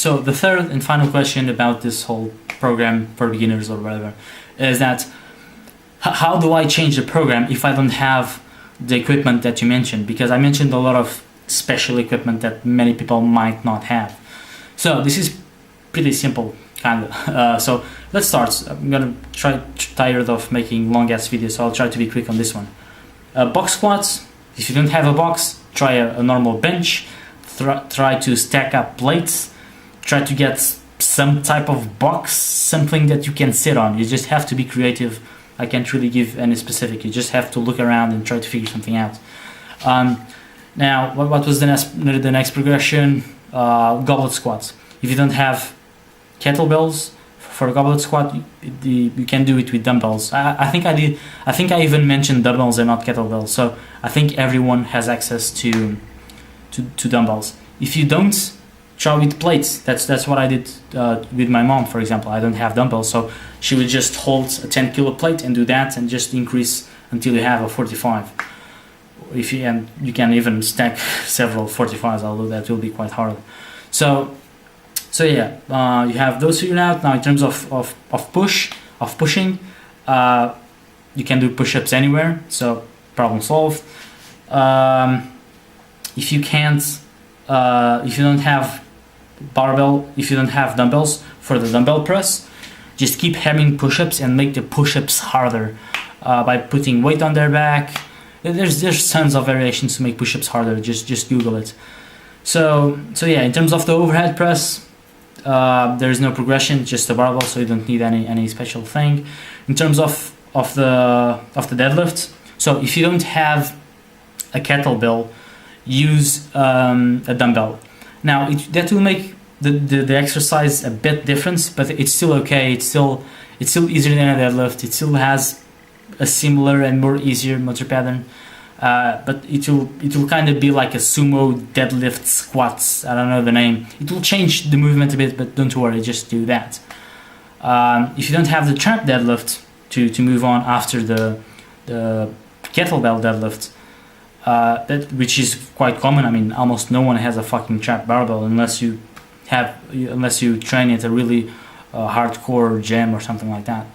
So the third and final question about this whole program for beginners or whatever is that how do I change the program if I don't have the equipment that you mentioned? Because I mentioned a lot of special equipment that many people might not have. So this is pretty simple, kind of. So let's start. I'm gonna tired of making long ass videos, so I'll try to be quick on this one. Box squats. If you don't have a box, try a normal bench. Try to stack up plates. Try to get some type of box, something that you can sit on. You just have to be creative. I can't really give any specific. You just have to look around and try to figure something out. Now, what was the next progression? Goblet squats. If you don't have kettlebells for a goblet squat, you can do it with dumbbells. I think I did. I think I even mentioned dumbbells and not kettlebells. So I think everyone has access to dumbbells. If you don't, try with plates. That's what I did with my mom, for example. I don't have dumbbells, so she would just hold a 10 kilo plate and do that, and just increase until you have a 45. And you can even stack several 45s, although that will be quite hard. So yeah, you have those figured out. Now in terms of pushing, you can do push-ups anywhere, so problem solved. If you don't have barbell, if you don't have dumbbells for the dumbbell press, just keep hammering push-ups and make the push-ups harder by putting weight on their back. There's tons of variations to make push-ups harder. Just Google it. So yeah, in terms of the overhead press, there's no progression, just a barbell, so you don't need any special thing. In terms of the deadlift, so if you don't have a kettlebell, use a dumbbell. Now that will make the exercise a bit different, but it's still okay. It's still easier than a deadlift. It still has a similar and more easier motor pattern, but it will kind of be like a sumo deadlift squats. I don't know the name. It will change the movement a bit, but don't worry, just do that. If you don't have the trap deadlift to move on after the kettlebell deadlift, which is quite common. I mean, almost no one has a fucking trap barbell unless you train at a really hardcore gym or something like that.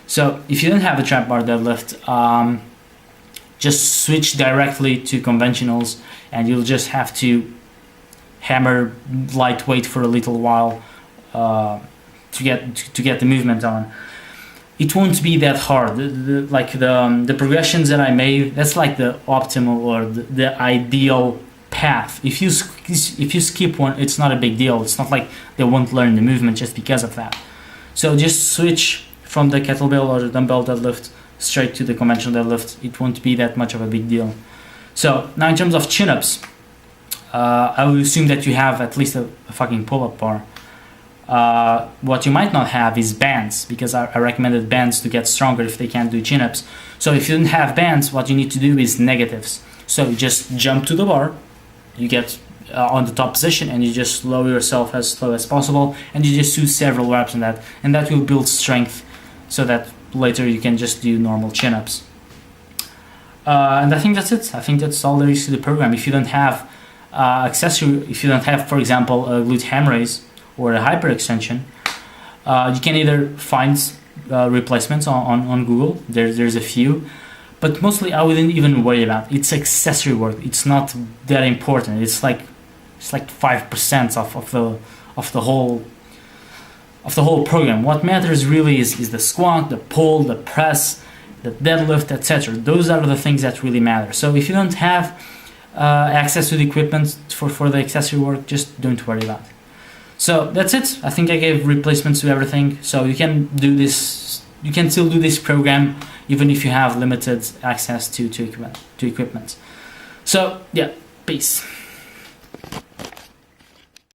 So if you don't have a trap bar deadlift, just switch directly to conventionals, and you'll just have to hammer lightweight for a little while to get the movement on. It won't be that hard. The progressions that I made, that's like the optimal or the ideal path. If you skip one, it's not a big deal. It's not like they won't learn the movement just because of that. So just switch from the kettlebell or the dumbbell deadlift straight to the conventional deadlift. It won't be that much of a big deal. So now in terms of chin-ups, I will assume that you have at least a fucking pull-up bar. What you might not have is bands, because I recommended bands to get stronger if they can't do chin-ups. So if you don't have bands, what you need to do is negatives. So you just jump to the bar, you get on the top position, and you just lower yourself as slow as possible, and you just do several reps on that, and that will build strength so that later you can just do normal chin-ups. And I think that's it. I think that's all there is to the program. If you don't have if you don't have, for example, a glute ham raise or a hyperextension, you can either find replacements on Google. There's a few, but mostly I wouldn't even worry about. It's accessory work. It's not that important. It's like 5% of the whole program. What matters really is the squat, the pull, the press, the deadlift, etc. Those are the things that really matter. So if you don't have access to the equipment for the accessory work, just don't worry about it. So that's it. I think I gave replacements to everything. So you can do this. You can still do this program even if you have limited access to equipment. So yeah, peace.